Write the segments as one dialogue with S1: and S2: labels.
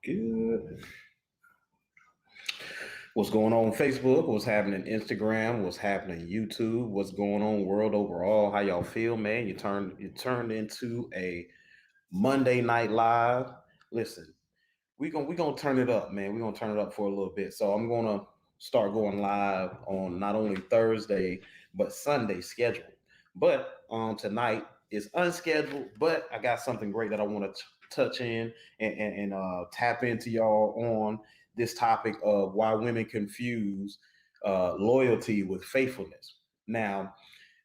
S1: Good. What's going on Facebook? What's happening Instagram? What's happening YouTube? What's going on world overall? How y'all feel, man? You turned into a Monday night live. Listen, we gonna turn it up, man. We're gonna turn it up for a little bit. So I'm gonna start going live on not only Thursday but Sunday scheduled. But tonight is unscheduled, but I got something great that I want to touch in and tap into y'all on this topic of why women confuse loyalty with faithfulness. Now,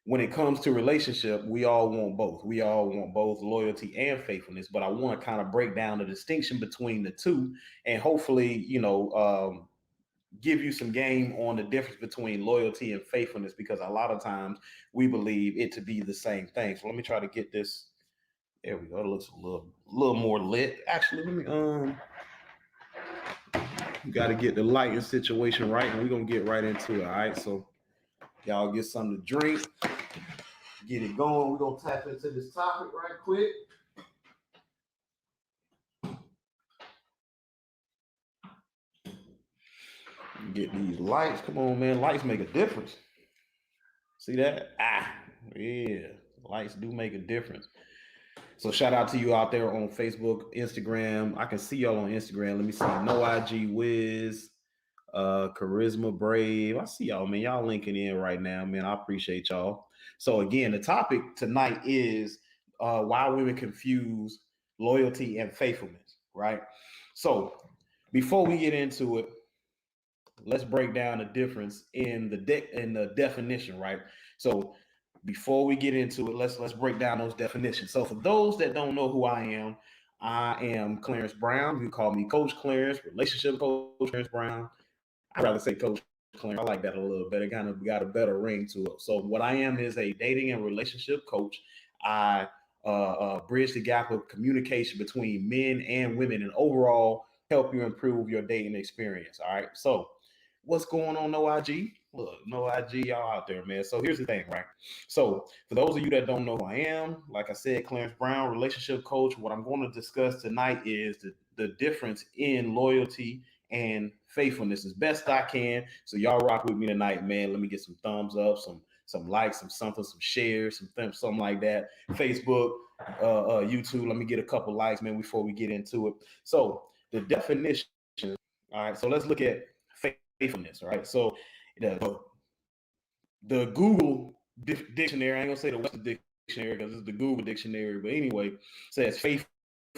S1: when it comes to relationship, we all want both. We all want both loyalty and faithfulness. But I want to kind of break down the distinction between the two, and hopefully, give you some game on the difference between loyalty and faithfulness, because a lot of times we believe it to be the same thing. So let me try to get this. There we go. It looks a little more lit. Actually, let me got to get the lighting situation right, and we're gonna get right into it. All right, so y'all get something to drink, get it going. We're gonna tap into this topic right quick. Get these lights. Come on, man. Lights make a difference. See that? Yeah. Lights do make a difference. So shout out to you out there on Facebook, Instagram. I can see y'all on Instagram. Let me see. No IG Wiz, Charisma Brave. I see y'all, man. Y'all linking in right now, man. I appreciate y'all. So again, the topic tonight is why women confuse loyalty and faithfulness, right? So before we get into it, let's break down the difference in the definition, right? So before we get into it, let's break down those definitions. So for those that don't know who I am Clarence Brown. You call me Coach Clarence, relationship coach Clarence Brown. I'd rather say Coach Clarence. I like that a little better. It kind of got a better ring to it. So what I am is a dating and relationship coach. I bridge the gap of communication between men and women, and overall help you improve your dating experience. All right. So what's going on, No IG? Look, No IG, y'all out there, man. So here's the thing, right? So for those of you that don't know who I am, like I said, Clarence Brown, relationship coach. What I'm going to discuss tonight is the difference in loyalty and faithfulness as best I can. So y'all rock with me tonight, man. Let me get some thumbs up, some likes, some something, some shares, something like that. Facebook, YouTube. Let me get a couple likes, man, before we get into it. So the definition. All right. So let's look at faithfulness. Right. So the Google dictionary. I ain't gonna say the Western dictionary because it's the Google dictionary, but anyway, says faithful.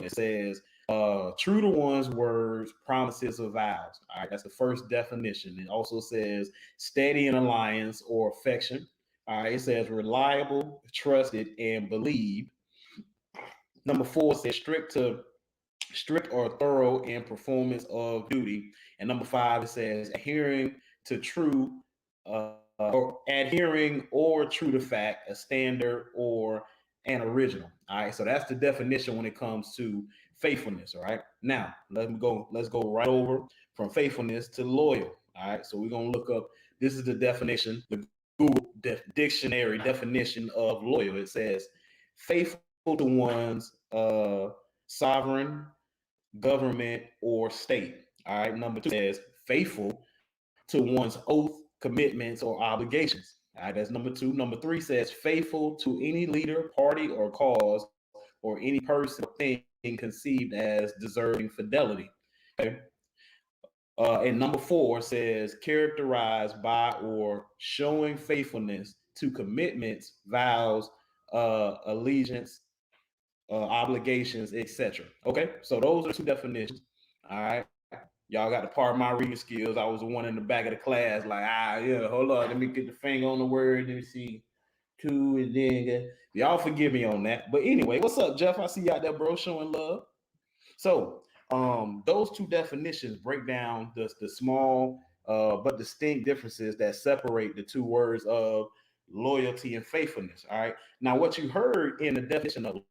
S1: It says true to one's words, promises, or vows. All right, that's the first definition. It also says steady in alliance or affection. All right, it says reliable, trusted, and believed. Number four says strict or thorough in performance of duty. And number five, it says adhering or true to fact, a standard or an original. All right. So that's the definition when it comes to faithfulness. All right. Now let's go right over from faithfulness to loyal. All right. So we're gonna look up. This is the definition, the Google dictionary definition of loyal. It says faithful to one's sovereign, government, or state. All right. Number two says faithful to one's oath, commitments, or obligations. All right. That's number two. Number three says faithful to any leader, party, or cause, or any person or thing conceived as deserving fidelity. Okay. And number four says characterized by or showing faithfulness to commitments, vows, allegiance, obligations, etc. Okay, so those are two definitions. All right, y'all got to pardon my reading skills. I was the one in the back of the class, like, yeah, hold on, let me get the finger on the word. Let me see, two, and then y'all forgive me on that. But anyway, what's up, Jeff? I see you out there, bro, showing love. So, those two definitions break down the small but distinct differences that separate the two words of loyalty and faithfulness. All right. Now, what you heard in the definition of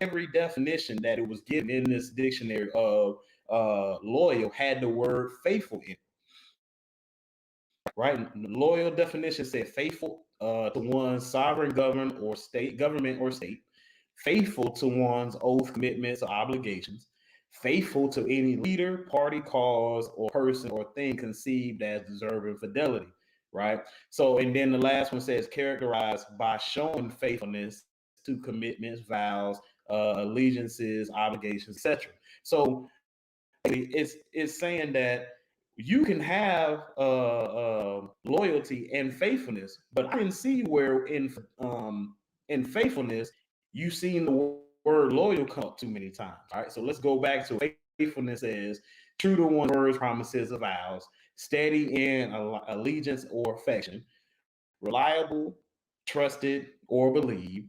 S1: every definition that it was given in this dictionary of loyal had the word faithful in it. Right? The loyal definition said faithful to one's sovereign government or state, faithful to one's oath, commitments, or obligations, faithful to any leader, party, cause, or person or thing conceived as deserving fidelity, right? So, and then the last one says characterized by showing faithfulness to commitments, vows, allegiances, obligations, etc. So, it's saying that you can have loyalty and faithfulness, but I can see where in faithfulness you've seen the word loyal come up too many times. All right, so let's go back to faithfulness as true to one's words, promises, or vows, steady in allegiance or affection, reliable, trusted, or believed,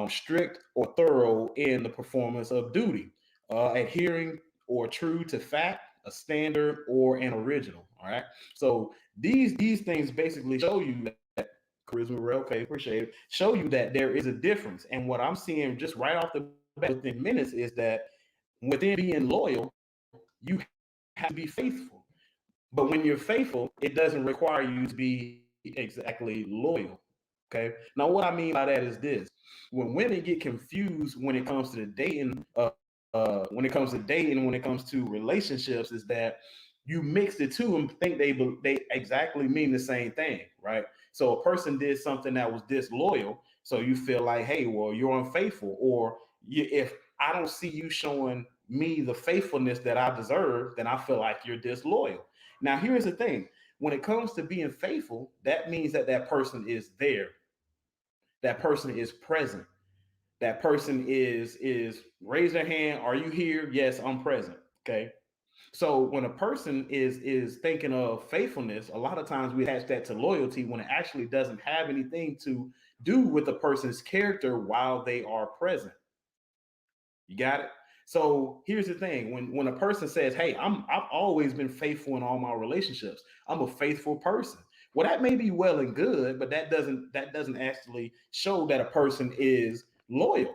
S1: strict or thorough in the performance of duty, adhering or true to fact, a standard, or an original. All right. So these things basically show you that charisma, real, okay, appreciate it, show you that there is a difference. And what I'm seeing just right off the bat within minutes is that within being loyal, you have to be faithful. But when you're faithful, it doesn't require you to be exactly loyal. Okay. Now, what I mean by that is this: when women get confused when it comes to the dating, when it comes to relationships, is that you mix the two and think they exactly mean the same thing, right? So a person did something that was disloyal, so you feel like, hey, well, you're unfaithful, or if I don't see you showing me the faithfulness that I deserve, then I feel like you're disloyal. Now, here's the thing: when it comes to being faithful, that means that that person is there, that person is present, that person is raise their hand. Are you here? Yes, I'm present. Okay. So when a person is thinking of faithfulness, a lot of times we attach that to loyalty when it actually doesn't have anything to do with a person's character while they are present. You got it? So here's the thing: when a person says, "Hey, I've always been faithful in all my relationships. I'm a faithful person." Well, that may be well and good, but that doesn't actually show that a person is loyal,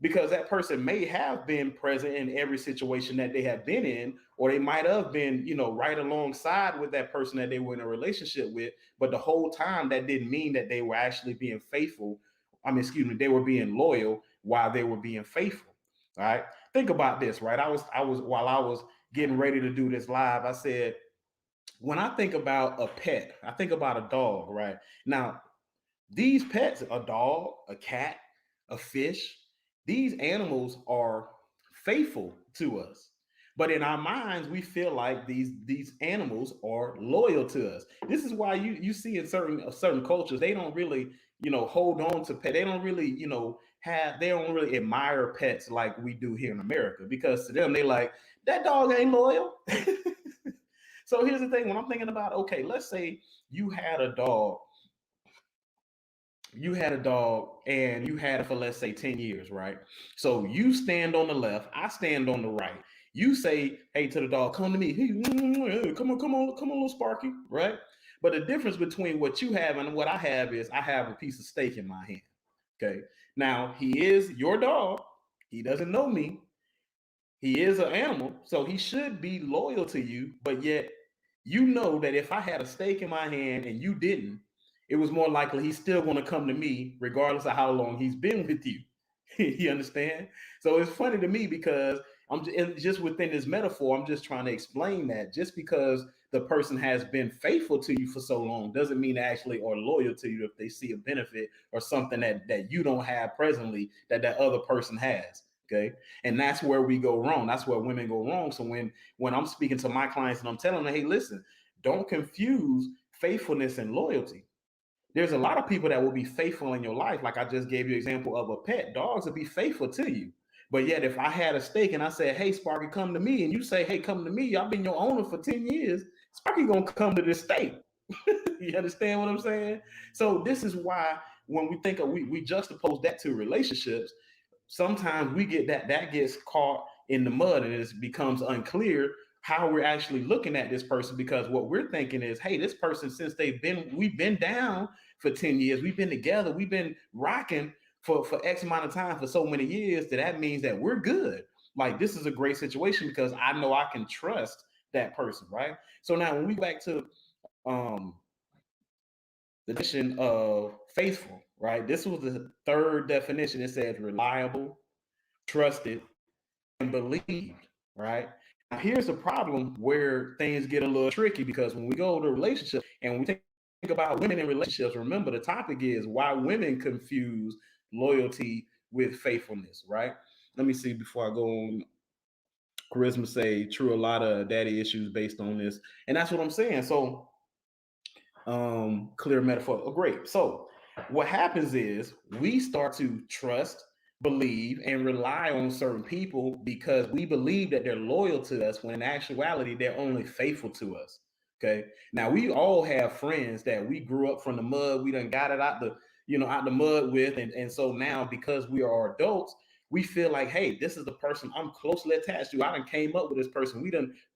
S1: because that person may have been present in every situation that they have been in, or they might have been, right alongside with that person that they were in a relationship with, but the whole time that didn't mean that they were actually being faithful. I mean, excuse me, they were being loyal while they were being faithful. All right. Think about this, right? I was while I was getting ready to do this live, I said, when I think about a pet, I think about a dog, right? Now, these pets, a dog, a cat, a fish, these animals are faithful to us. But in our minds, we feel like these animals are loyal to us. This is why you see in certain cultures, they don't really, hold on to pet. They don't really, they don't really admire pets like we do here in America, because to them they like, that dog ain't loyal. So here's the thing: when I'm thinking about, okay, let's say you had a dog and you had it for, let's say, 10 years, right? So you stand on the left, I stand on the right. You say, hey, to the dog, come to me. Hey, come on, little Sparky, right? But the difference between what you have and what I have is I have a piece of steak in my hand. Okay. Now he is your dog. He doesn't know me. He is an animal, so he should be loyal to you, but yet you know that if I had a stake in my hand and you didn't, it was more likely he's still going to come to me regardless of how long he's been with you. You understand? So it's funny to me because just within this metaphor, I'm just trying to explain that just because the person has been faithful to you for so long doesn't mean they actually are loyal to you if they see a benefit or something that you don't have presently that other person has. Okay. And that's where we go wrong. That's where women go wrong. So when I'm speaking to my clients and I'm telling them, hey, listen, don't confuse faithfulness and loyalty. There's a lot of people that will be faithful in your life. Like I just gave you an example of a pet. Dogs will be faithful to you. But yet, if I had a stake and I said, hey, Sparky, come to me, and you say, hey, come to me, I've been your owner for 10 years, Sparky gonna come to this stake. You understand what I'm saying? So this is why when we think of we juxtapose that to relationships, sometimes we get that gets caught in the mud and it becomes unclear how we're actually looking at this person, because what we're thinking is, hey, this person, since we've been down for 10 years, we've been together, we've been rocking for X amount of time for so many years, that means that we're good. Like, this is a great situation because I know I can trust that person, right? So now when we go back to the definition of faithful, right? This was the third definition. It says reliable, trusted, and believed, right? Now, here's the problem where things get a little tricky, because when we go to relationships and we think about women in relationships, remember the topic is why women confuse loyalty with faithfulness, right? Let me see before I go on. Charisma say true, a lot of daddy issues based on this, and that's what I'm saying. So clear metaphor. Oh, great. So what happens is we start to trust, believe, and rely on certain people because we believe that they're loyal to us, when in actuality they're only faithful to us. Okay. Now we all have friends that we grew up from the mud. We done got it out the, out the mud with. And so now, because we are adults, we feel like, hey, this is the person I'm closely attached to. I done came up with this person. We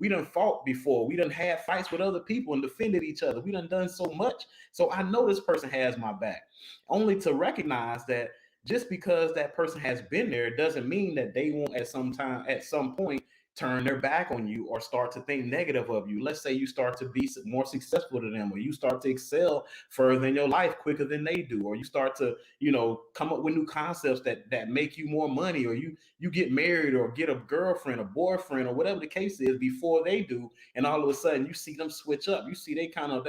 S1: done fought before. We done had fights with other people and defended each other. We done so much. So I know this person has my back. Only to recognize that just because that person has been there doesn't mean that they won't at some point turn their back on you or start to think negative of you. Let's say you start to be more successful than them, or you start to excel further in your life quicker than they do, or you start to, come up with new concepts that make you more money, or you get married or get a girlfriend, a boyfriend, or whatever the case is before they do, and all of a sudden you see them switch up. You see they kind of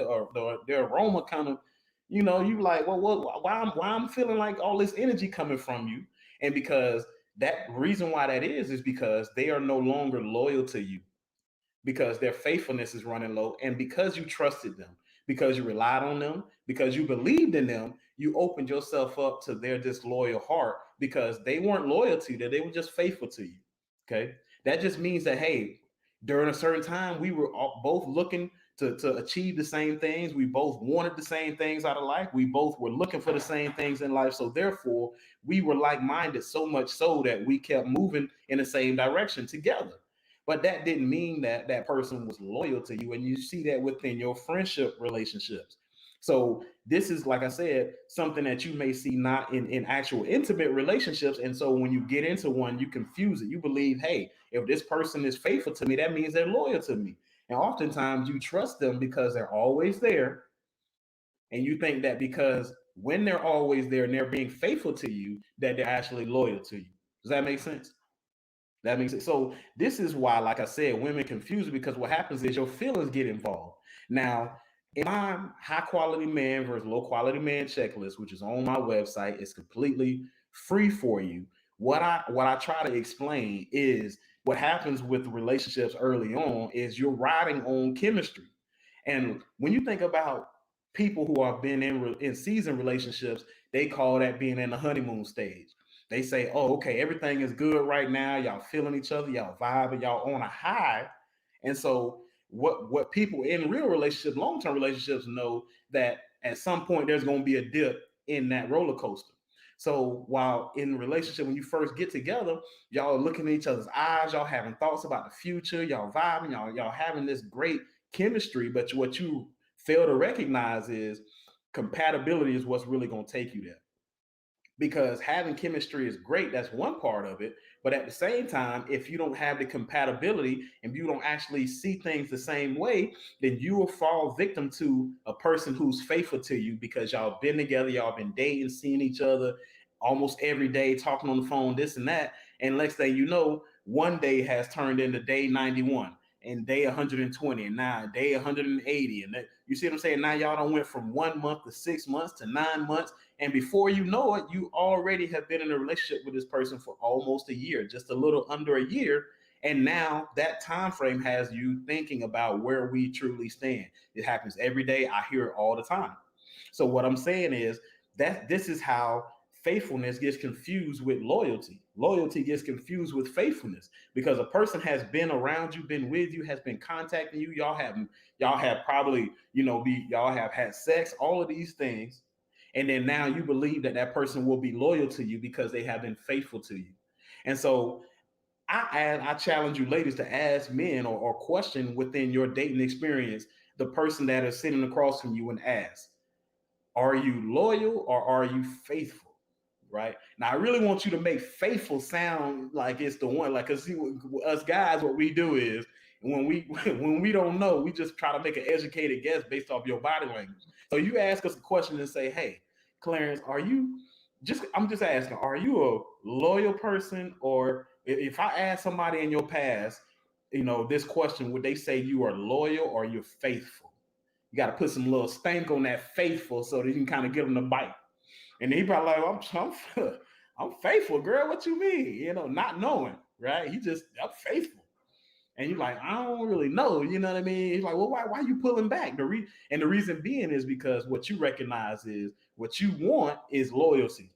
S1: their aroma kind of, you like, well, why I'm feeling like all this energy coming from you, and because that reason why that is because they are no longer loyal to you, because their faithfulness is running low, and because you trusted them, because you relied on them, because you believed in them, you opened yourself up to their disloyal heart, because they weren't loyal to you, they were just faithful to you. Okay. That just means that, hey, during a certain time we were both looking to achieve the same things. We both wanted the same things out of life. We both were looking for the same things in life. So therefore we were like-minded, so much so that we kept moving in the same direction together. But that didn't mean that that person was loyal to you. And you see that within your friendship relationships. So this is, like I said, something that you may see not in actual intimate relationships. And so when you get into one, you confuse it. You believe, hey, if this person is faithful to me, that means they're loyal to me. And oftentimes you trust them because they're always there. And you think that because when they're always there and they're being faithful to you, that they're actually loyal to you. Does that make sense? That makes it so. This is why, like I said, women confuse it, because what happens is your feelings get involved. Now, in my high quality man versus low quality man checklist, which is on my website, it's completely free for you. What I try to explain is what happens with relationships early on is you're riding on chemistry. And when you think about people who have been in season relationships, they call that being in the honeymoon stage. They say, "Oh, okay, everything is good right now. Y'all feeling each other, y'all vibing, y'all on a high." And so, what people in real relationships, long term relationships, know that at some point there's going to be a dip in that roller coaster. So while in relationship, when you first get together, y'all are looking at each other's eyes, y'all having thoughts about the future, y'all vibing, y'all having this great chemistry. But what you fail to recognize is compatibility is what's really going to take you there, because having chemistry is great, that's one part of it, but at the same time, if you don't have the compatibility and you don't actually see things the same way, then you will fall victim to a person who's faithful to you, because y'all been together, y'all been dating, seeing each other almost every day, talking on the phone, this and that, and next thing you know, one day has turned into day 91 and day 120 and now day 180, and that, you see what I'm saying? Now y'all don't went from 1 month to 6 months to 9 months, and before you know it, you already have been in a relationship with this person for almost a year, just a little under a year. And now that time frame has you thinking about where we truly stand. It happens every day. I hear it all the time. So what I'm saying is that this is how faithfulness gets confused with loyalty. Loyalty gets confused with faithfulness, because a person has been around you, been with you, has been contacting you. Y'all have probably, y'all have had sex, all of these things, and then now you believe that that person will be loyal to you because they have been faithful to you. And so I challenge you ladies to ask men, or question within your dating experience the person that is sitting across from you, and ask, are you loyal or are you faithful? Right now, I really want you to make faithful sound like it's the one. Like, cause see, us guys, what we do is when we when we don't know, we just try to make an educated guess based off your body language. So you ask us a question and say, "Hey, Clarence, I'm just asking, are you a loyal person? Or if I ask somebody in your past, this question, would they say you are loyal or you're faithful? You got to put some little stank on that faithful so that you can kind of give them the bite. And he probably like, I'm faithful, girl. What you mean? Not knowing, right? I'm faithful. And you're like, I don't really know, you know what I mean? He's like, well, why are you pulling back? And the reason being is because what you recognize is what you want is loyalty.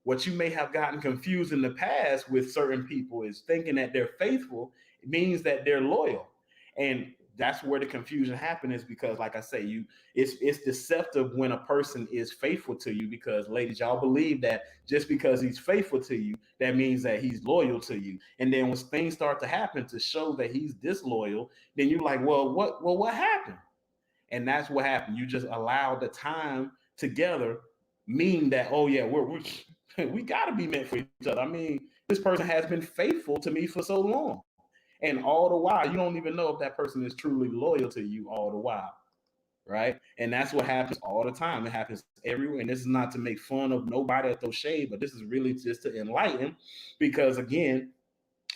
S1: What you may have gotten confused in the past with certain people is thinking that they're faithful means that they're loyal. And that's where the confusion happens, is because, like I say, it's deceptive when a person is faithful to you, because, ladies, y'all believe that just because he's faithful to you, that means that he's loyal to you. And then when things start to happen to show that he's disloyal, then you're like, what happened? And that's what happened. You just allowed the time together mean that, oh yeah, we got to be meant for each other. I mean, this person has been faithful to me for so long, and all the while you don't even know if that person is truly loyal to you all the while, right? And that's what happens all the time. It happens everywhere. And this is not to make fun of nobody or throw shade, but this is really just to enlighten, because again,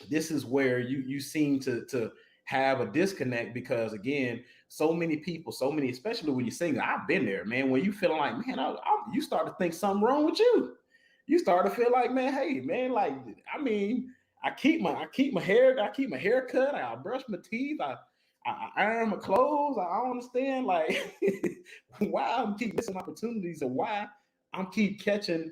S1: this is where you seem to have a disconnect, because again, so many people, so many, especially when you're single, I've been there, man, when you feeling like, man, you start to think something wrong with you. You start to feel like, man, hey man, like, I mean, I keep my hair cut, I brush my teeth, I iron my clothes. I don't understand, like, why I'm keep missing opportunities, and why I'm keep catching,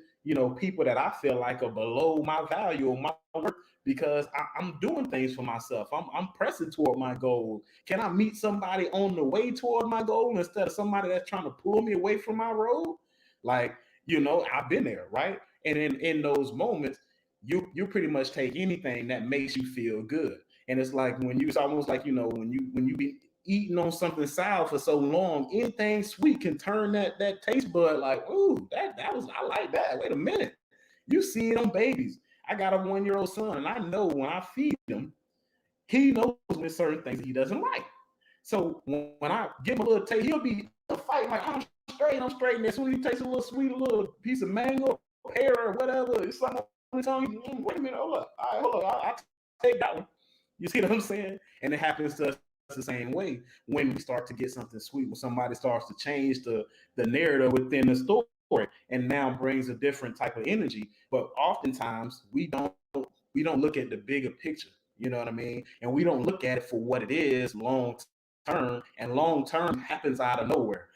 S1: people that I feel like are below my value or my work, because I'm doing things for myself. I'm pressing toward my goal. Can I meet somebody on the way toward my goal instead of somebody that's trying to pull me away from my road? Like, I've been there, right? And in those moments, you pretty much take anything that makes you feel good. And it's like it's almost like, when you be eating on something sour for so long, anything sweet can turn that taste bud like, ooh, that was, I like that. Wait a minute. You see it on babies. I got a 1-year-old son, and I know when I feed him, he knows there's certain things he doesn't like. So when I give him a little taste, he'll be fighting like, I'm straight. And as soon as he tastes a little sweet, a little piece of mango, pear, or whatever, it's something on his tongue. Wait a minute, hold up. All right, hold up. I'll take that one. You see what I'm saying? And it happens to us the same way when we start to get something sweet, when somebody starts to change the narrative within the story, and now brings a different type of energy. But oftentimes we don't look at the bigger picture. You know what I mean? And we don't look at it for what it is long term. And long term happens out of nowhere.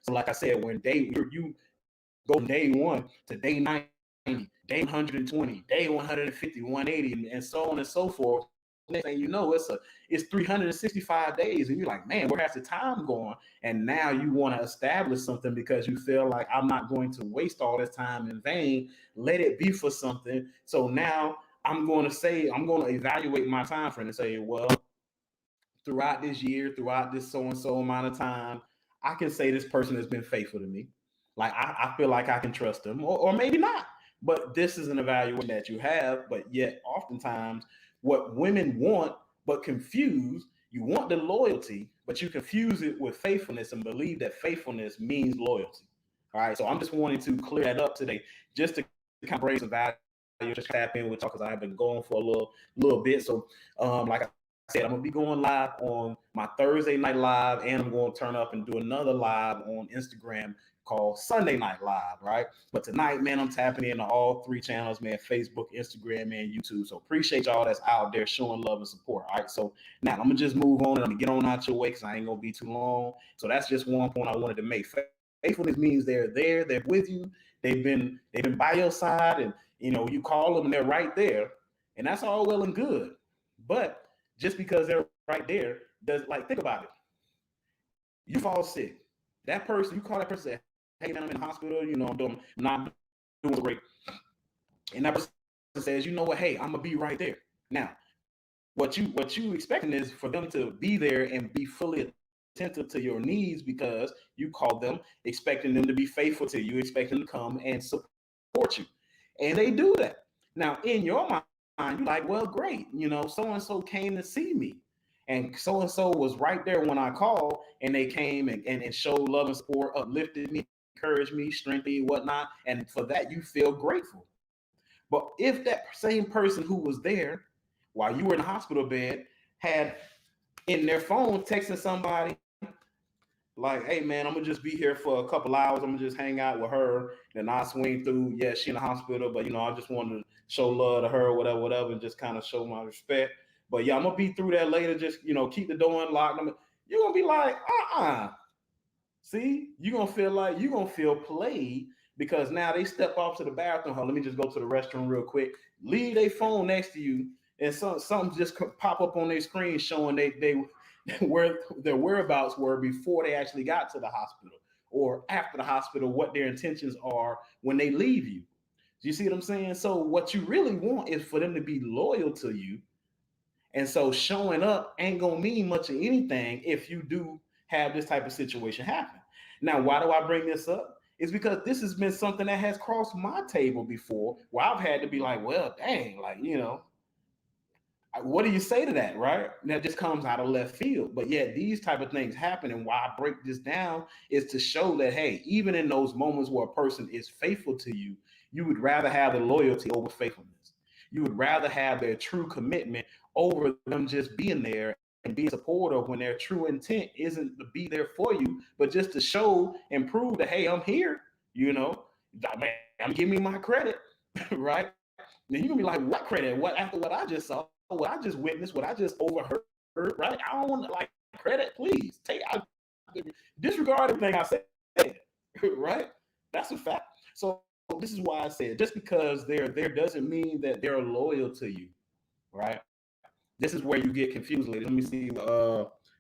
S1: So, like I said, when you go from day one to day 90, day 120, day 150, 180, and so on and so forth. Next thing you know, it's 365 days, and you're like, man, where has the time gone? And now you want to establish something because you feel like, I'm not going to waste all this time in vain. Let it be for something. So now I'm going to evaluate my time frame and say, well, throughout this year, throughout this so and so amount of time, I can say this person has been faithful to me. Like, I feel like I can trust them, or maybe not. But this is an evaluation that you have. But yet, oftentimes, what women want but confuse, you want the loyalty, but you confuse it with faithfulness and believe that faithfulness means loyalty. All right. So I'm just wanting to clear that up today, just to kind of bring some value, just tap in with y'all, because I've been going for a little bit. So, like I said, I'm gonna be going live on my Thursday night live, and I'm going to turn up and do another live on Instagram called Sunday Night Live, right? But tonight, man, I'm tapping into all three channels, man: Facebook, Instagram, and YouTube. So appreciate y'all that's out there showing love and support. All right. So now I'm gonna just move on, and I'm gonna get on out your way, because I ain't gonna be too long. So that's just one point I wanted to make. Faithfulness means they're there, they're with you, they've been by your side, and you call them and they're right there, and that's all well and good. But just because they're right there, like, think about it. You fall sick. That person, you call that person, say, hey man, I'm in the hospital, I'm not doing great. And that person says, you know what, hey, I'm gonna be right there. Now, what you expecting is for them to be there and be fully attentive to your needs, because you call them, expecting them to be faithful to you, expecting them to come and support you. And they do that. Now, in your mind, you're like, well, great, so and so came to see me. And so was right there when I called, and they came and showed love and support, uplifted me, encourage me, strengthen me, whatnot. And for that, you feel grateful. But if that same person who was there while you were in the hospital bed had in their phone texting somebody like, hey man, I'm gonna just be here for a couple hours. I'm gonna just hang out with her. Then I swing through. Yeah, she in the hospital, but I just wanted to show love to her, whatever, whatever, and just kind of show my respect. But yeah, I'm gonna be through that later. Just keep the door unlocked. You're gonna be like, See, you're gonna feel played because now they step off to the bathroom. Let me just go to the restroom real quick. Leave their phone next to you, and something just pop up on their screen showing they where their whereabouts were before they actually got to the hospital or after the hospital, what their intentions are when they leave you. Do you see what I'm saying? So what you really want is for them to be loyal to you, and so showing up ain't gonna mean much of anything if you do have this type of situation happen. Now, why do I bring this up? It's because this has been something that has crossed my table before where I've had to be like, well, dang, like, what do you say to that, right? And that just comes out of left field. But yet these type of things happen. And why I break this down is to show that, hey, even in those moments where a person is faithful to you, you would rather have the loyalty over faithfulness. You would rather have their true commitment over them just being there and being supportive when their true intent isn't to be there for you, but just to show and prove that, hey, I'm here, man, give me my credit, right? Then you're gonna be like, what credit? What after what I just saw, what I just witnessed, what I just overheard, right? I don't want to like credit, please. Disregard everything I said, right? That's a fact. So this is why I said just because they're there doesn't mean that they're loyal to you, right? This is where you get confused, ladies. Let me see.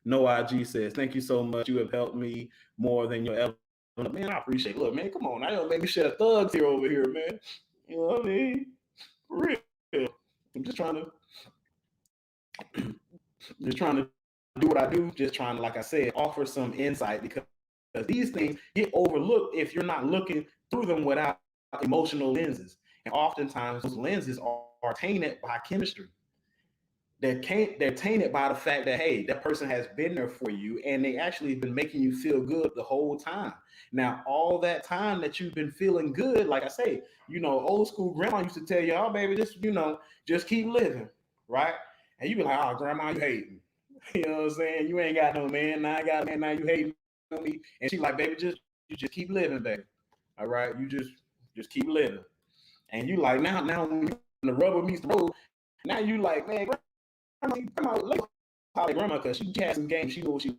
S1: No IG says, thank you so much. You have helped me more than you'll ever. Man, I appreciate it. Look, man, come on. I don't make me shed thugs here over here, man. You know what I mean? For real. I'm just trying to do what I do, just trying to, like I said, offer some insight because these things get overlooked if you're not looking through them without emotional lenses. And oftentimes those lenses are tainted by chemistry. They're tainted by the fact that, hey, that person has been there for you and they actually been making you feel good the whole time. Now, all that time that you've been feeling good, like I say, old school grandma used to tell you, oh, baby, just keep living, right? And you be like, oh, grandma, you hate me. You know what I'm saying? You ain't got no man. Now I got a man. Now you hate me. And she like, baby, you just keep living, baby. All right, you just keep living. And you like now when the rubber meets the road, now you like, man, grandma, because she had some game. She knew what she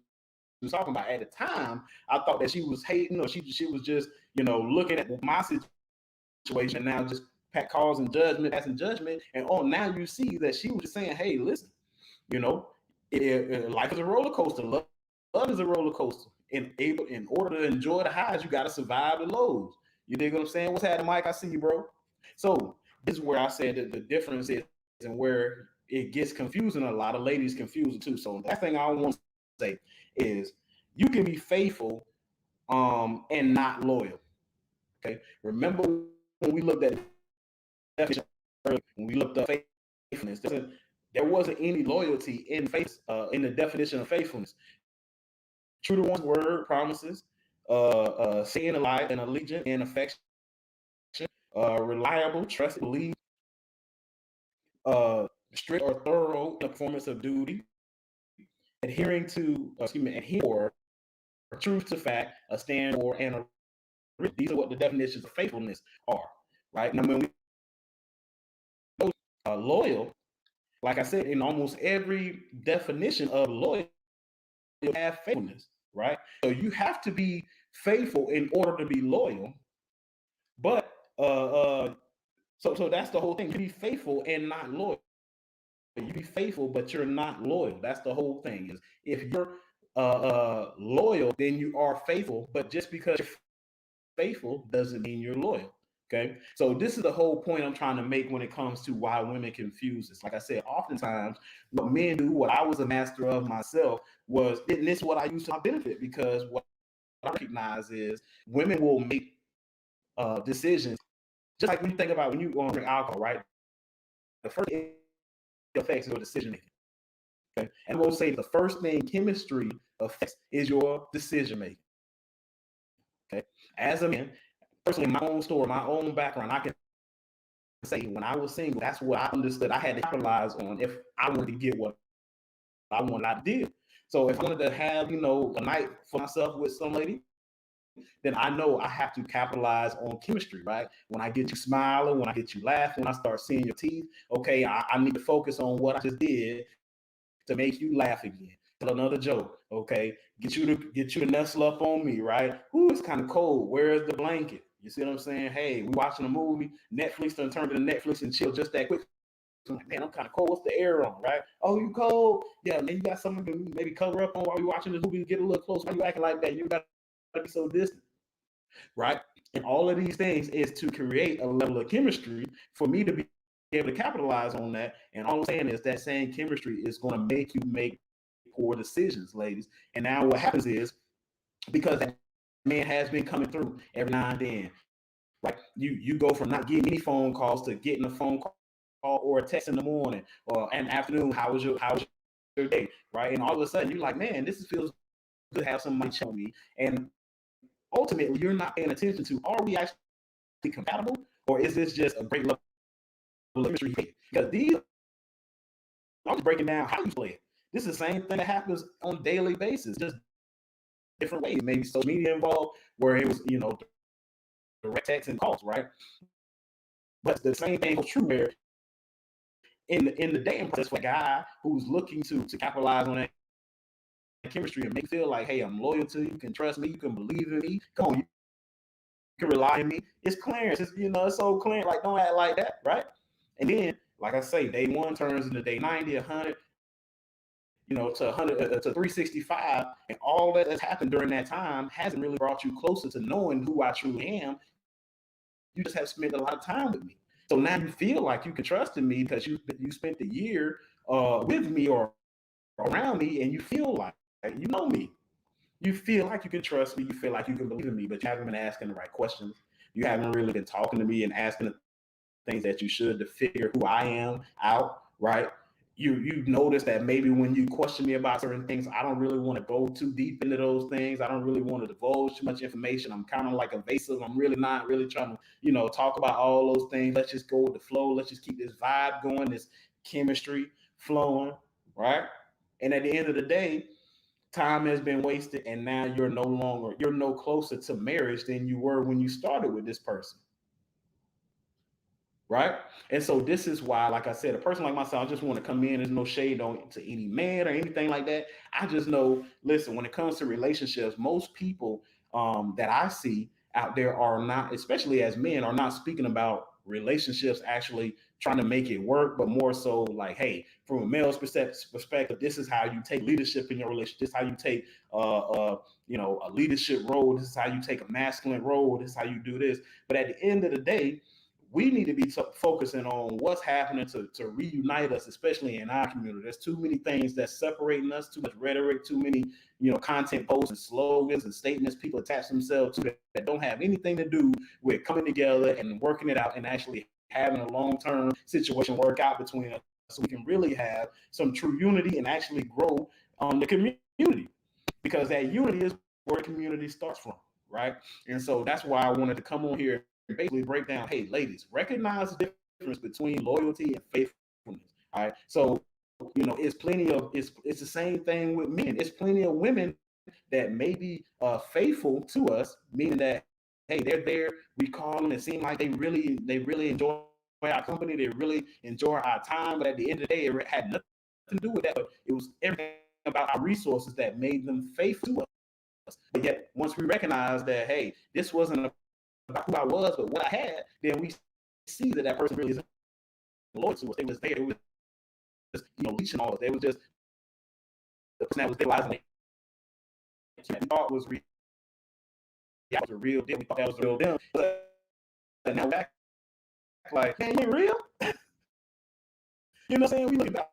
S1: was talking about. At the time, I thought that she was hating, or she was just looking at my situation. And now just passing judgment, and now you see that she was just saying, hey, listen, life is a roller coaster. Love is a roller coaster. In order to enjoy the highs, you got to survive the lows. You dig what I'm saying? What's happening, Mike? I see you, bro. So this is where I said that the difference is, and where it gets confusing. A lot of ladies confuse it too. So that thing I want to say is you can be faithful and not loyal. Okay. Remember when we looked at definition earlier, when we looked up faithfulness, there wasn't any loyalty in in the definition of faithfulness. True to one's word, promises, saying alive and allegiance and affection, reliable, trusted, believe, strict or thorough in the performance of duty, adhering or truth to fact, a stand or and a. These are what the definitions of faithfulness are, right? Now, when we loyal, like I said, in almost every definition of loyal, you have faithfulness, right? So you have to be faithful in order to be loyal. But so that's the whole thing. You be faithful and not loyal. You be faithful, but you're not loyal. That's the whole thing. Is if you're loyal, then you are faithful. But just because you're faithful doesn't mean you're loyal. Okay. So this is the whole point I'm trying to make when it comes to why women confuse this. Like I said, oftentimes what men do, what I was a master of myself, was, and this is what I use to my benefit, because what I recognize is women will make decisions. Just like when you think about when you go and drink alcohol, right? The first affects your decision making. Okay. And we'll say the first thing chemistry affects is your decision making. Okay. As a man, personally, my own story, my own background, I can say when I was single, that's what I understood. I had to capitalize on if I wanted to get what I wanted, I did. So if I wanted to have, a night for myself with some lady, then I know I have to capitalize on chemistry, right? When I get you smiling, when I get you laughing, when I start seeing your teeth, okay, I need to focus on what I just did to make you laugh again. Tell another joke, okay? Get you to nestle up on me, right? Ooh, it's kind of cold. Where's the blanket? You see what I'm saying? Hey, we watching a movie. Netflix done turned to Netflix and chill just that quick. So I'm like, man, I'm kind of cold. What's the air on, right? Oh, you cold? Yeah, man, you got something to maybe cover up on while we watching this movie. Get a little close. Why you acting like that? You got to be so distant, right? And all of these things is to create a level of chemistry for me to be able to capitalize on that. And all I'm saying is that same chemistry is going to make you make poor decisions, ladies. And now what happens is because that man has been coming through every now and then, right? You go from not getting any phone calls to getting a phone call or a text in the morning or an afternoon. How was your day, right? And all of a sudden you're like, man, this feels good to have somebody check on me. And ultimately, you're not paying attention to, are we actually compatible, or is this just a great level of chemistry here? Because I'm just breaking down how you play it. This is the same thing that happens on a daily basis, just different ways. Maybe social media involved, where it was, direct text and calls, right? But the same thing holds true where in the dating process for a guy who's looking to capitalize on that chemistry and make you feel like, hey, I'm loyal to you, you can trust me, you can believe in me. Come on, you can rely on me. It's Clarence. It's old Clarence. Like, don't act like that, right? And then, like I say, day one turns into day 90, 100, to 100, to 365, and all that has happened during that time hasn't really brought you closer to knowing who I truly am. You just have spent a lot of time with me. So now you feel like you can trust in me because you spent the year with me or around me, and you feel like you know me. You feel like you can trust me. You feel like you can believe in me, but you haven't been asking the right questions. You haven't really been talking to me and asking the things that you should to figure who I am out, right? You notice that maybe when you question me about certain things, I don't really want to go too deep into those things. I don't really want to divulge too much information. I'm kind of like evasive. I'm really not really trying to, talk about all those things. Let's just go with the flow. Let's just keep this vibe going, this chemistry flowing, right? And at the end of the day, time has been wasted, and now you're no closer to marriage than you were when you started with this person, right? And so this is why, like I said, a person like myself, I just want to come in. There's no shade on to any man or anything like that. I just know, listen, when it comes to relationships, most people that I see out there are not, especially as men, are not speaking about relationships actually trying to make it work, but more so like, hey, from a male's perspective, this is how you take leadership in your relationship. This is how you take, a leadership role. This is how you take a masculine role. This is how you do this. But at the end of the day, we need to be focusing on what's happening to reunite us, especially in our community. There's too many things that's separating us, too much rhetoric, too many, content posts and slogans and statements people attach themselves to that don't have anything to do with coming together and working it out and actually having a long-term situation work out between us so we can really have some true unity and actually grow the community. Because that unity is where community starts from, right? And so that's why I wanted to come on here and basically break down, hey, ladies, recognize the difference between loyalty and faithfulness. All right. So, it's the same thing with men. It's plenty of women that may be faithful to us, meaning that, hey, they're there, we call them, it seems like they really enjoy our company, they really enjoy our time, but at the end of the day, it had nothing to do with that, but it was everything about our resources that made them faithful to us. But yet, once we recognize that, hey, this wasn't about who I was, but what I had, then we see that that person really isn't loyal to us. They was there. They was just, leeching on us. They was just the person that was realizing they we thought was real. Was a real deal. We thought that was the real them. But now we're back like, man, you ain't real. You know what I'm saying? We looking back,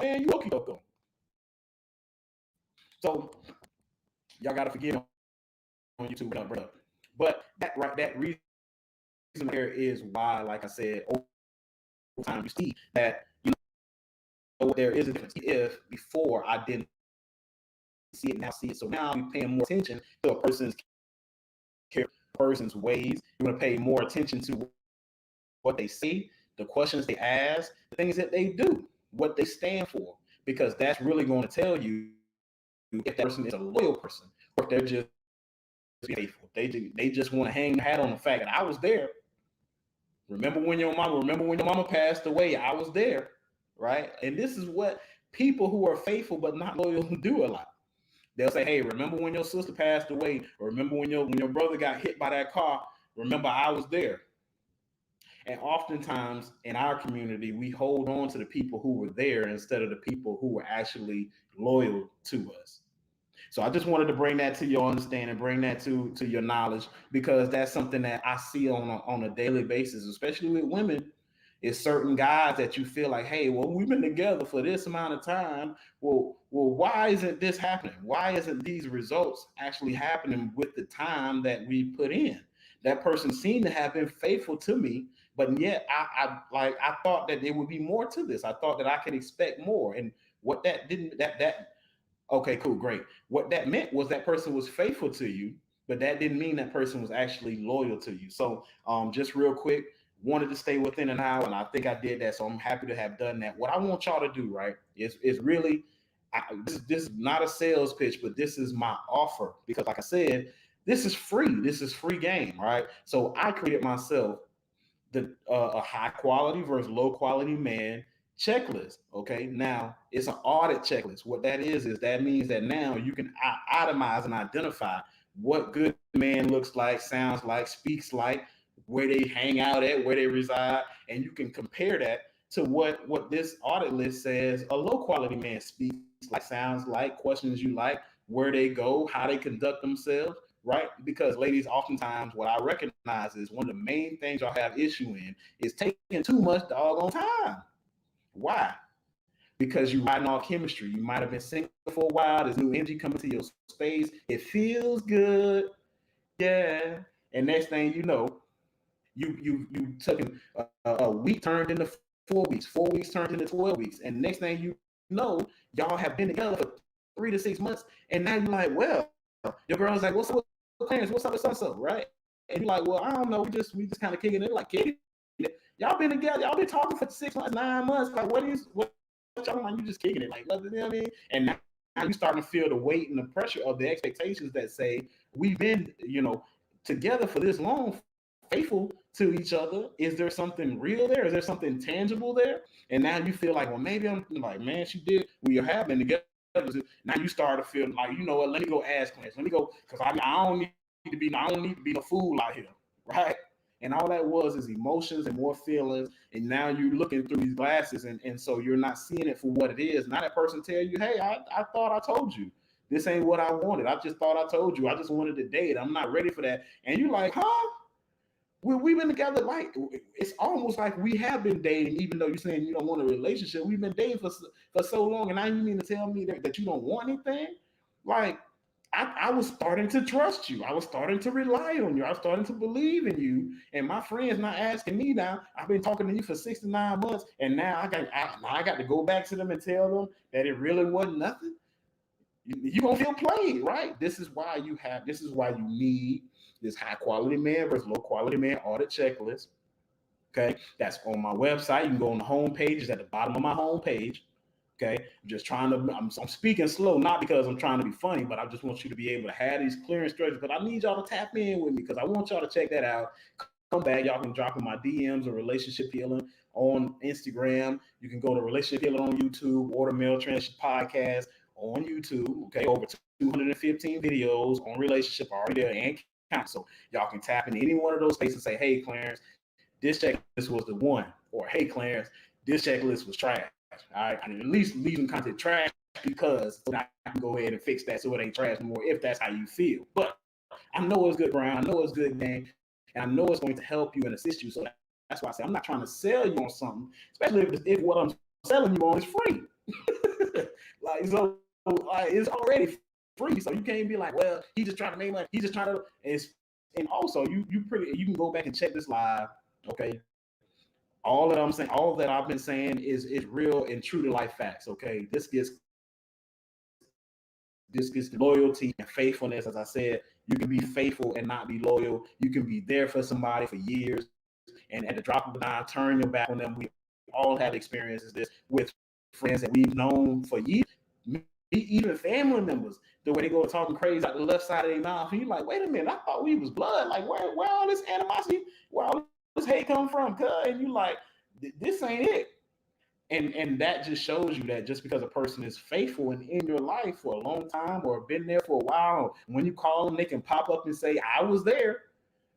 S1: man, you okey doke. So y'all gotta forgive me on YouTube when I bring up. But that reason there is why, like I said, over time you see that, there is a difference. If before I didn't see it, now I see it. So now I'm paying more attention to a person's character, person's ways. You want to pay more attention to what they say, the questions they ask, the things that they do, what they stand for, because that's really going to tell you if that person is a loyal person or if they're just faithful. They just want to hang their hat on the fact that I was there. Remember when your mama passed away? I was there, right? And this is what people who are faithful but not loyal do a lot. They'll say, "Hey, remember when your sister passed away, or remember when your brother got hit by that car? Remember I was there." And oftentimes in our community, we hold on to the people who were there instead of the people who were actually loyal to us. So I just wanted to bring that to your understanding, bring that to your knowledge, because that's something that I see on a daily basis, especially with women. Is certain guys that you feel like, hey, well, we've been together for this amount of time. Why isn't this happening? Why isn't these results actually happening with the time that we put in? That person seemed to have been faithful to me, but yet I thought that there would be more to this. I thought that I could expect more, and what that didn't that okay, cool, great. What that meant was that person was faithful to you, but that didn't mean that person was actually loyal to you. So, just real quick, wanted to stay within an hour, and I think I did that. So I'm happy to have done that. What I want y'all to do, right, is really this is not a sales pitch, but this is my offer because, like I said, this is free. This is free game, right? So I created myself the a high quality versus low quality man checklist. Okay, now it's an audit checklist. What that is that means that now you can itemize and identify what good man looks like, sounds like, speaks like, where they hang out at, where they reside, and you can compare that to what this audit list says a low quality man speaks like, sounds like, questions you like, where they go, how they conduct themselves, right? Because ladies, oftentimes what I recognize is one of the main things y'all have issue in is taking too much doggone time. Why? Because you're riding off chemistry. You might have been single for a while. There's new energy coming to your space. It feels good, yeah. And next thing you know, you took a week turned into 4 weeks, 4 weeks turned into 12 weeks, and next thing you know, y'all have been together for 3 to 6 months, and now you're like, well, your girl's like, what's up with Clarence? What's up with so right? And you're like, well, I don't know, we just kind of kicking it, like kicking it. Y'all been together, y'all been talking for 6 months, 9 months. Like, what y'all like? You just kicking it, like, you know what I mean? And now you starting to feel the weight and the pressure of the expectations that say we've been, together for this long, faithful to each other. Is there something real there? Is there something tangible there? And now you feel like, well, maybe I'm like, man, she did. We have been together. Now you start to feel like, you know what? Let me go ask Clarence. Let me go because I don't need to be no fool out here, right? And all that was is emotions and more feelings. And now you're looking through these glasses, and so you're not seeing it for what it is. Now that person tell you, hey, I thought I told you. This ain't what I wanted. I just thought I told you. I just wanted to date. I'm not ready for that. And you're like, huh? We've been together, like it's almost like we have been dating, even though you're saying you don't want a relationship. We've been dating for so long, and now you mean to tell me that you don't want anything? Like I was starting to trust you. I was starting to rely on you. I was starting to believe in you. And my friends not asking me now. I've been talking to you for 6 to 9 months, and now I got to go back to them and tell them that it really wasn't nothing. You gonna feel played, right? This is why you need this high quality man versus low quality man audit checklist. Okay, that's on my website. You can go on the home page. It's at the bottom of my home page. Okay, I'm just trying to. I'm speaking slow, not because I'm trying to be funny, but I just want you to be able to have these clear instructions. But I need y'all to tap in with me because I want y'all to check that out. Come back, y'all can drop in my DMs or Relationship Healing on Instagram. You can go to Relationship Healing on YouTube or the Male Transition Podcast on YouTube. Okay, over 215 videos on relationship already there and count. So y'all can tap in any one of those spaces and say, hey, Clarence, this checklist was the one. Or hey, Clarence, this checklist was trash. All right, I mean, at least leave some content trash because I can go ahead and fix that so it ain't trash anymore if that's how you feel. But I know it's good ground. I know it's good game. And I know it's going to help you and assist you. So that's why I say I'm not trying to sell you on something, especially if what I'm selling you on is free. Like, so it's already free. So you can't be like, well, he's just trying to make money. He's just trying to. And also, you can go back and check this live. Okay, all that I've been saying is real and true to life facts. Okay, this gets loyalty and faithfulness, as I said, You can be faithful and not be loyal. You can be there for somebody for years, and at the drop of a dime, turn your back on them. We all have experiences this with friends that we've known for years, even family members. The way they go talking crazy out the left side of their mouth, and you're like, wait a minute, I thought we was blood. Like, where all this animosity, where all this hate come from? Cuz, and you like, this ain't it. And that just shows you that just because a person is faithful and in your life for a long time or been there for a while, when you call them, they can pop up and say, I was there.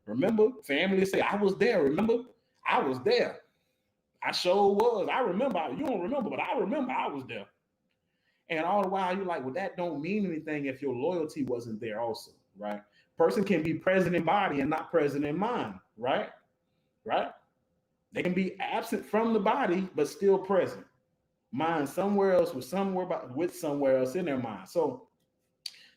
S1: Remember, family say, I was there. Remember, I was there. I sure was. I remember. You don't remember, but I remember I was there. And all the while, you're like, well, that don't mean anything if your loyalty wasn't there also, right? Person can be present in body and not present in mind, right? Right? They can be absent from the body, but still present. Mind somewhere else with somewhere else in their mind. So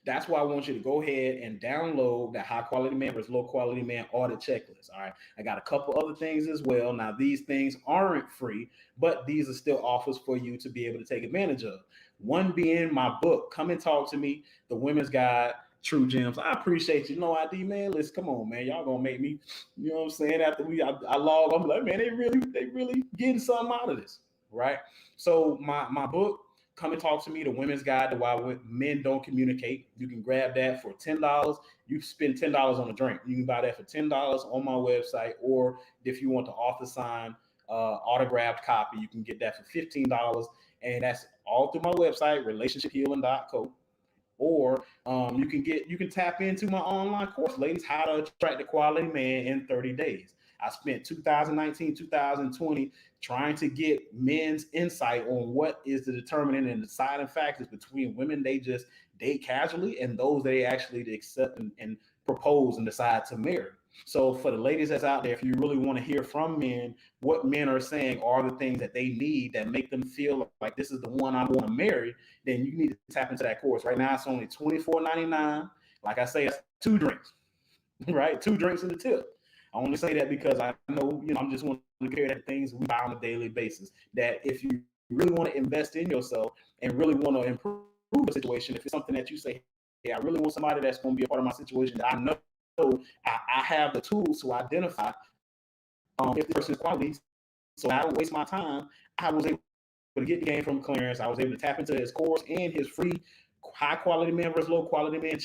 S1: that's why I want you to go ahead and download that high quality man versus low quality man audit checklist. All right. I got a couple other things as well. Now, these things aren't free, but these are still offers for you to be able to take advantage of. One being my book, Come and Talk to Me, The Women's Guide, True Gems. I appreciate you. No ID, man. Listen, come on, man. Y'all gonna make me, you know what I'm saying? After I log, I'm like, man, they really getting something out of this, right? So my book, Come and Talk to Me, The Women's Guide to Why Men Don't Communicate. You can grab that for $10. You spend $10 on a drink. You can buy that for $10 on my website, or if you want the author sign autographed copy, you can get that for $15. And that's all through my website, relationshiphealing.co. Or you can tap into my online course, ladies, How to Attract a Quality Man in 30 Days. I spent 2019, 2020 trying to get men's insight on what is the determining and deciding factors between women they just date casually and those they actually accept and propose and decide to marry. So for the ladies that's out there, if you really want to hear from men, what men are saying are the things that they need that make them feel like this is the one I want to marry, then you need to tap into that course. Right now, it's only $24.99. Like I say, that's two drinks, right? Two drinks in the tip. I only say that because I know, I'm just want to carry that things we buy on a daily basis. That if you really want to invest in yourself and really want to improve the situation, if it's something that you say, hey, I really want somebody that's going to be a part of my situation that I know I have the tools to identify if the person's qualities, so I don't waste my time. I was able to get the game from Clarence. I was able to tap into his course and his free high quality man versus low quality man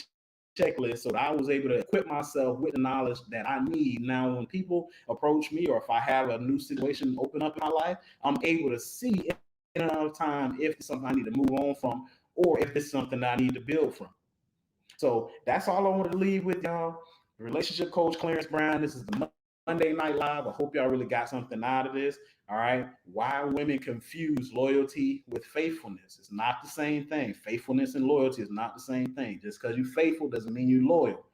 S1: checklist, so that I was able to equip myself with the knowledge that I need. Now, when people approach me, or if I have a new situation open up in my life, I'm able to see in enough time if it's something I need to move on from, or if it's something that I need to build from. So that's all I wanted to leave with y'all. Relationship coach Clarence Brown. This is the Monday Night Live. I hope y'all really got something out of this. All right. Why women confuse loyalty with faithfulness. It's not the same thing. Faithfulness and loyalty is not the same thing. Just because you're faithful doesn't mean you're loyal.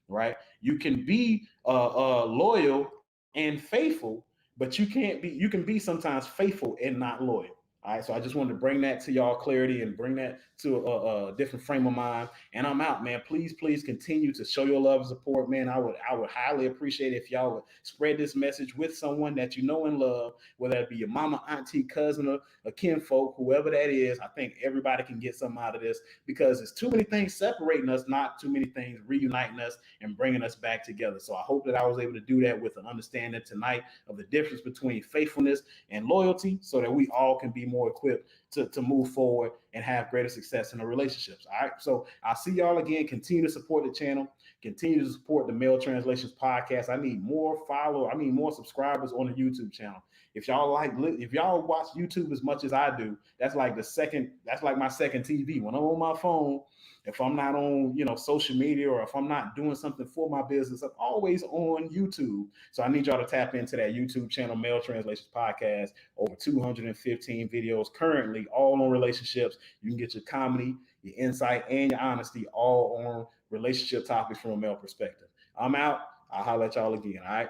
S1: Right. You can be loyal and faithful, but you can be sometimes faithful and not loyal. All right, so I just wanted to bring that to y'all clarity and bring that to a different frame of mind. And I'm out, man. Please continue to show your love and support, man. I would highly appreciate it if y'all would spread this message with someone that you know and love, whether it be your mama, auntie, cousin, or a kinfolk, whoever that is. I think everybody can get something out of this because there's too many things separating us, not too many things reuniting us and bringing us back together. So I hope that I was able to do that with an understanding tonight of the difference between faithfulness and loyalty, so that we all can be more equipped to move forward and have greater success in the relationships. All right. So I'll see y'all again. Continue to support the channel. Continue to support the Male Translations Podcast. I need more more subscribers on the YouTube channel. If y'all watch YouTube as much as I do, that's like my second TV. When I'm on my phone, if I'm not on, social media, or if I'm not doing something for my business, I'm always on YouTube. So I need y'all to tap into that YouTube channel, Male Translations Podcast. Over 215 videos currently, all on relationships. You can get your comedy, your insight, and your honesty all on relationship topics from a male perspective. I'm out. I'll holler at y'all again. All right.